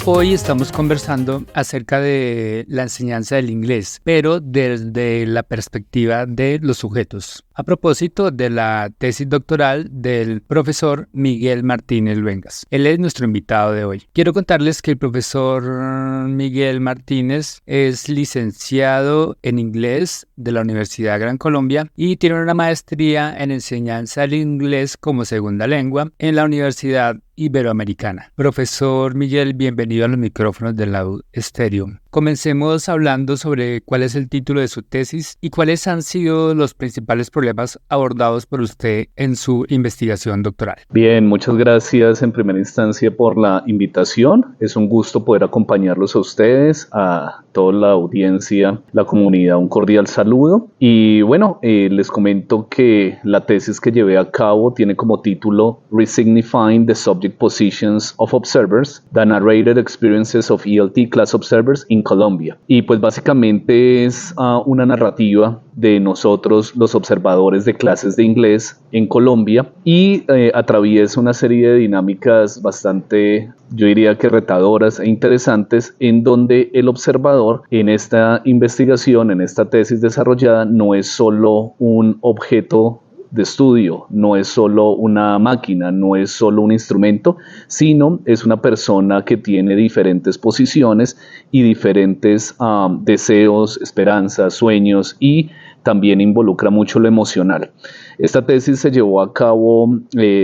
Hoy estamos conversando acerca de la enseñanza del inglés, pero desde la perspectiva de los sujetos. A propósito de la tesis doctoral del profesor Miguel Martínez Luengas. Él es nuestro invitado de hoy. Quiero contarles que el profesor Miguel Martínez es licenciado en inglés de la Universidad Gran Colombia y tiene una maestría en enseñanza del inglés como segunda lengua en la Universidad Iberoamericana. Profesor Miguel, bienvenido a los micrófonos de Loud Stereo. Comencemos hablando sobre cuál es el título de su tesis y cuáles han sido los principales problemas abordados por usted en su investigación doctoral. Bien, muchas gracias en primera instancia por la invitación. Es un gusto poder acompañarlos a ustedes, a toda la audiencia, la comunidad, un cordial saludo. Y bueno, les comento que la tesis que llevé a cabo tiene como título Resignifying the Subject Positions of Observers, the Narrated Experiences of ELT Class Observers in Colombia. Y pues básicamente es una narrativa de nosotros, los observadores de clases de inglés en Colombia, y atraviesa una serie de dinámicas bastante, yo diría que retadoras e interesantes, en donde el observador en esta investigación, en esta tesis desarrollada, no es solo un objeto de estudio, no es solo una máquina, no es solo un instrumento, sino es una persona que tiene diferentes posiciones y diferentes deseos, esperanzas, sueños, y también involucra mucho lo emocional. Esta tesis se llevó a cabo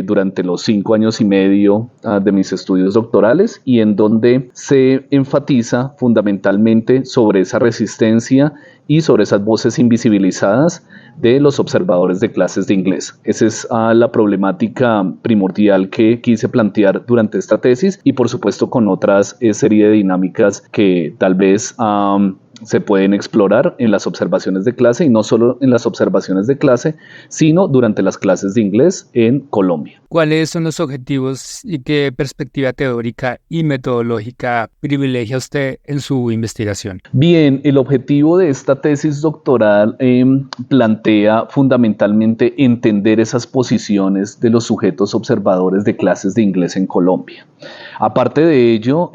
durante los 5 años y medio de mis estudios doctorales, y en donde se enfatiza fundamentalmente sobre esa resistencia y sobre esas voces invisibilizadas de los observadores de clases de inglés. Esa es la problemática primordial que quise plantear durante esta tesis, y por supuesto con otras serie de dinámicas que tal vez se pueden explorar en las observaciones de clase, y no solo en las observaciones de clase, sino durante las clases de inglés en Colombia. ¿Cuáles son los objetivos y qué perspectiva teórica y metodológica privilegia usted en su investigación? Bien, el objetivo de esta tesis doctoral plantea fundamentalmente entender esas posiciones de los sujetos observadores de clases de inglés en Colombia. Aparte de ello,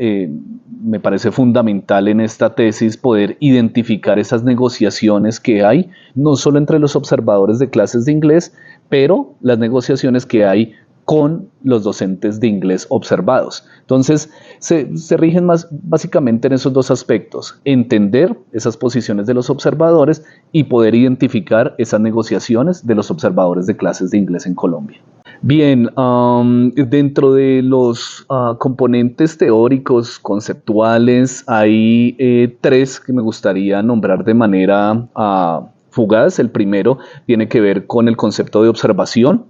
me parece fundamental en esta tesis poder identificar esas negociaciones que hay, no solo entre los observadores de clases de inglés, pero las negociaciones que hay con los docentes de inglés observados. Entonces, se rigen más básicamente en esos dos aspectos: entender esas posiciones de los observadores y poder identificar esas negociaciones de los observadores de clases de inglés en Colombia. Bien, dentro de los componentes teóricos, conceptuales, hay 3 que me gustaría nombrar de manera fugaz. El primero tiene que ver con el concepto de observación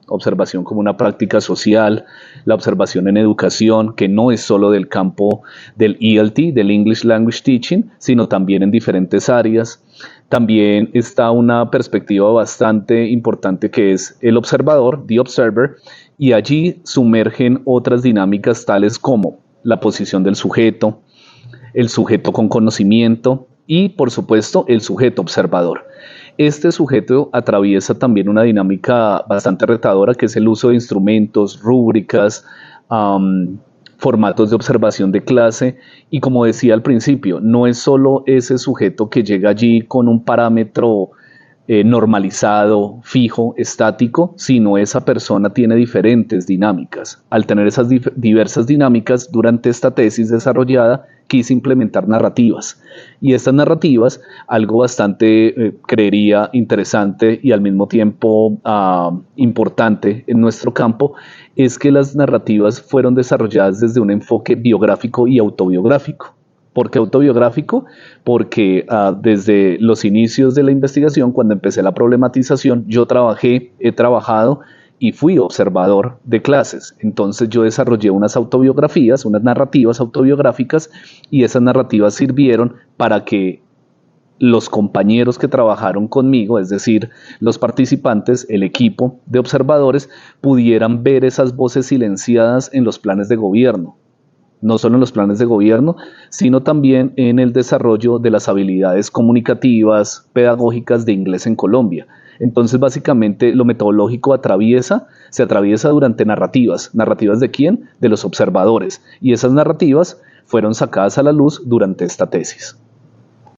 como una práctica social, la observación en educación, que no es solo del campo del ELT, del English Language Teaching, sino también en diferentes áreas. También está una perspectiva bastante importante que es el observador, the observer, y allí sumergen otras dinámicas tales como la posición del sujeto, el sujeto con conocimiento y, por supuesto, el sujeto observador. Este sujeto atraviesa también una dinámica bastante retadora, que es el uso de instrumentos, rúbricas, formatos de observación de clase, y como decía al principio, no es solo ese sujeto que llega allí con un parámetro normalizado, fijo, estático, sino esa persona tiene diferentes dinámicas. Al tener esas diversas dinámicas, durante esta tesis desarrollada, quise implementar narrativas. Y estas narrativas, algo bastante, creería, interesante y al mismo tiempo importante en nuestro campo, es que las narrativas fueron desarrolladas desde un enfoque biográfico y autobiográfico. ¿Por qué autobiográfico? Porque desde los inicios de la investigación, cuando empecé la problematización, he trabajado y fui observador de clases. Entonces yo desarrollé unas autobiografías, unas narrativas autobiográficas, y esas narrativas sirvieron para que los compañeros que trabajaron conmigo, es decir, los participantes, el equipo de observadores, pudieran ver esas voces silenciadas en los planes de gobierno. No solo en los planes de gobierno, sino también en el desarrollo de las habilidades comunicativas, pedagógicas de inglés en Colombia. Entonces, básicamente, lo metodológico se atraviesa durante narrativas. ¿Narrativas de quién? De los observadores. Y esas narrativas fueron sacadas a la luz durante esta tesis.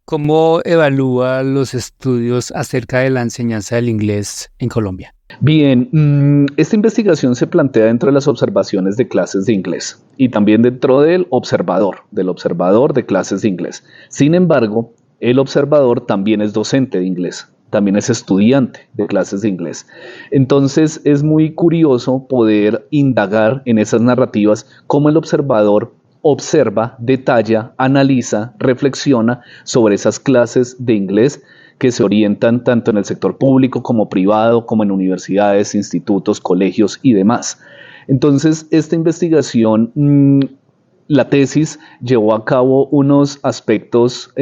¿Cómo evalúa los estudios acerca de la enseñanza del inglés en Colombia? Bien, esta investigación se plantea dentro de las observaciones de clases de inglés y también dentro del observador de clases de inglés. Sin embargo, el observador también es docente de inglés, también es estudiante de clases de inglés. Entonces es muy curioso poder indagar en esas narrativas cómo el observador observa, detalla, analiza, reflexiona sobre esas clases de inglés que se orientan tanto en el sector público como privado, como en universidades, institutos, colegios y demás. Entonces, esta investigación, la tesis, llevó a cabo unos aspectos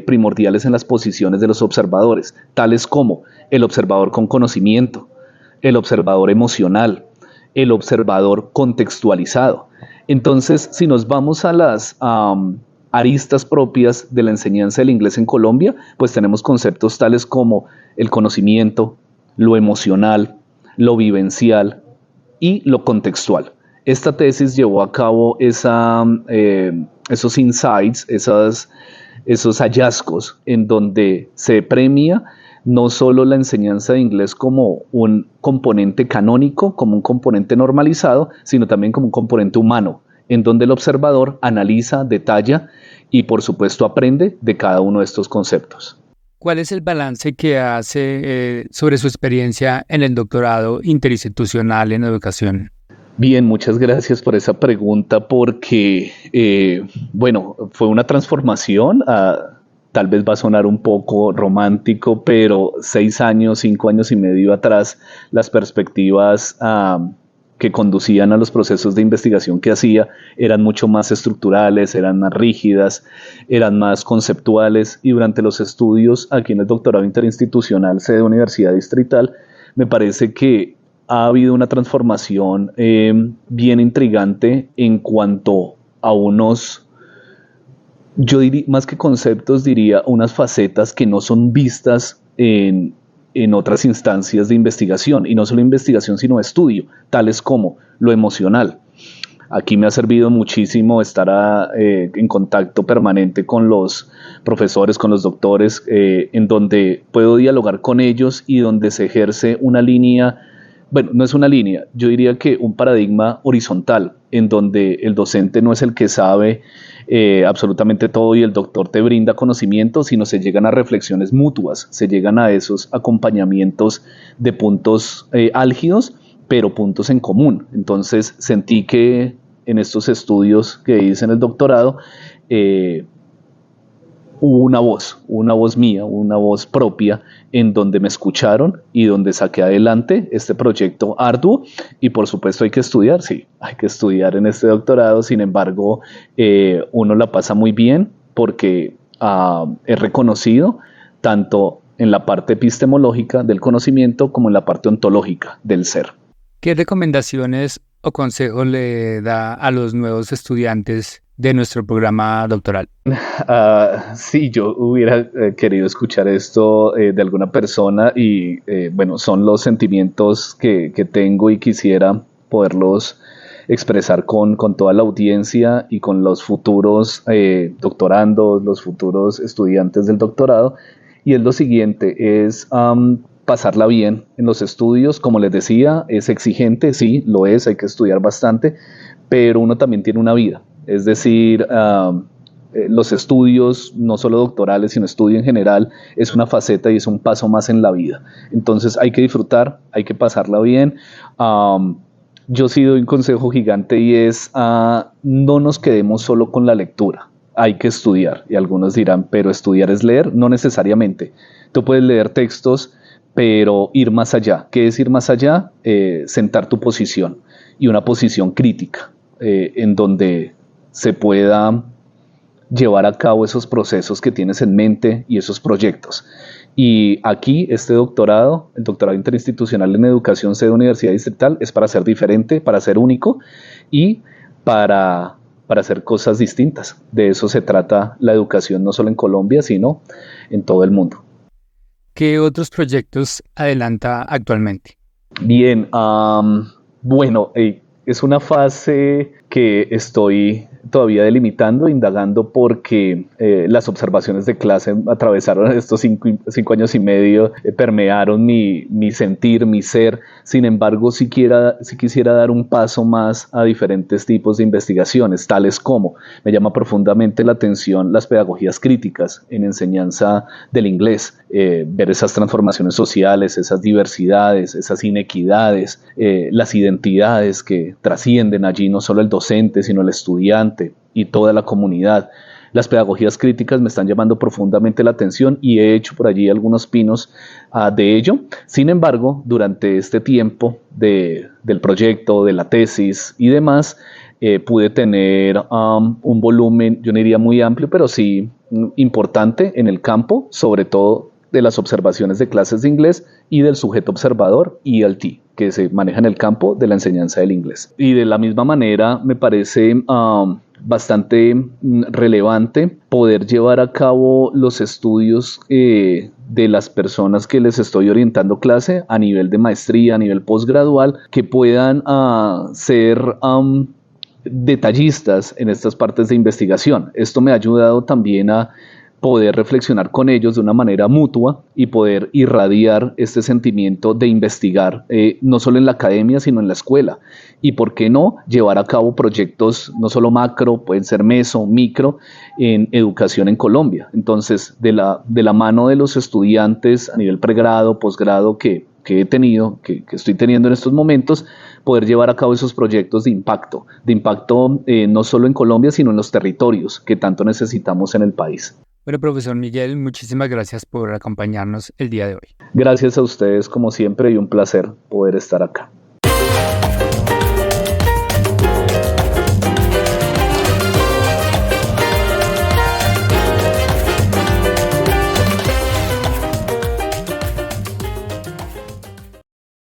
primordiales en las posiciones de los observadores, tales como el observador con conocimiento, el observador emocional, el observador contextualizado. Entonces, si nos vamos a las aristas propias de la enseñanza del inglés en Colombia, pues tenemos conceptos tales como el conocimiento, lo emocional, lo vivencial y lo contextual. Esta tesis llevó a cabo esos insights, esos hallazgos en donde se premia no solo la enseñanza de inglés como un componente canónico, como un componente normalizado, sino también como un componente humano, en donde el observador analiza, detalla y por supuesto aprende de cada uno de estos conceptos. ¿Cuál es el balance que hace sobre su experiencia en el doctorado interinstitucional en educación? Bien, muchas gracias por esa pregunta porque, fue una transformación. Tal vez va a sonar un poco romántico, pero 6 años, 5 años y medio atrás, las perspectivas que conducían a los procesos de investigación que hacía eran mucho más estructurales, eran más rígidas, eran más conceptuales, y durante los estudios aquí en el doctorado interinstitucional sede Universidad Distrital, me parece que ha habido una transformación bien intrigante en cuanto a unos, yo diría, más que conceptos, diría unas facetas que no son vistas en otras instancias de investigación, y no solo investigación, sino estudio, tales como lo emocional. Aquí me ha servido muchísimo estar en contacto permanente con los profesores, con los doctores, en donde puedo dialogar con ellos y donde se ejerce una línea. Bueno, no es una línea, yo diría que un paradigma horizontal, en donde el docente no es el que sabe absolutamente todo y el doctor te brinda conocimiento, sino se llegan a reflexiones mutuas, se llegan a esos acompañamientos de puntos álgidos, pero puntos en común. Entonces sentí que en estos estudios que hice en el doctorado, hubo una voz mía, una voz propia, en donde me escucharon y donde saqué adelante este proyecto arduo. Y por supuesto hay que estudiar, sí, hay que estudiar en este doctorado. Sin embargo, uno la pasa muy bien porque es reconocido tanto en la parte epistemológica del conocimiento como en la parte ontológica del ser. ¿Qué recomendaciones o consejos le da a los nuevos estudiantes de nuestro programa doctoral? Sí, yo hubiera querido escuchar esto de alguna persona y son los sentimientos que tengo y quisiera poderlos expresar con toda la audiencia y con los futuros doctorandos, los futuros estudiantes del doctorado. Y es lo siguiente, es pasarla bien en los estudios. Como les decía, es exigente, sí, lo es, hay que estudiar bastante, pero uno también tiene una vida. Es decir, los estudios, no solo doctorales, sino estudio en general, es una faceta y es un paso más en la vida. Entonces hay que disfrutar, hay que pasarla bien. Yo sí doy un consejo gigante y es no nos quedemos solo con la lectura. Hay que estudiar. Y algunos dirán, pero estudiar es leer. No necesariamente. Tú puedes leer textos, pero ir más allá. ¿Qué es ir más allá? Sentar tu posición, y una posición crítica, en donde se pueda llevar a cabo esos procesos que tienes en mente y esos proyectos. Y aquí este doctorado, el doctorado interinstitucional en educación sede Universidad Distrital, es para ser diferente, para ser único y para hacer cosas distintas. De eso se trata la educación, no solo en Colombia, sino en todo el mundo. ¿Qué otros proyectos adelanta actualmente? Bien, es una fase que estoy todavía delimitando, indagando, porque las observaciones de clase atravesaron estos 5 años y medio, permearon mi sentir, mi ser. Sin embargo, sí quisiera dar un paso más a diferentes tipos de investigaciones, tales como me llama profundamente la atención las pedagogías críticas en enseñanza del inglés, ver esas transformaciones sociales, esas diversidades, esas inequidades, las identidades que trascienden allí no solo el docente, sino el estudiante y toda la comunidad. Las pedagogías críticas me están llamando profundamente la atención y he hecho por allí algunos pinos de ello. Sin embargo, durante este tiempo del proyecto, de la tesis y demás, pude tener un volumen, yo no diría muy amplio, pero sí importante en el campo, sobre todo de las observaciones de clases de inglés y del sujeto observador ELT, que se maneja en el campo de la enseñanza del inglés. Y de la misma manera me parece bastante relevante poder llevar a cabo los estudios de las personas que les estoy orientando clase a nivel de maestría, a nivel posgradual, que puedan ser detallistas en estas partes de investigación. Esto me ha ayudado también a poder reflexionar con ellos de una manera mutua y poder irradiar este sentimiento de investigar, no solo en la academia, sino en la escuela. Y por qué no llevar a cabo proyectos no solo macro, pueden ser meso, micro, en educación en Colombia. Entonces, de la mano de los estudiantes a nivel pregrado, posgrado que he tenido, que estoy teniendo en estos momentos, poder llevar a cabo esos proyectos de impacto no solo en Colombia, sino en los territorios que tanto necesitamos en el país. Bueno, profesor Miguel, muchísimas gracias por acompañarnos el día de hoy. Gracias a ustedes como siempre y un placer poder estar acá.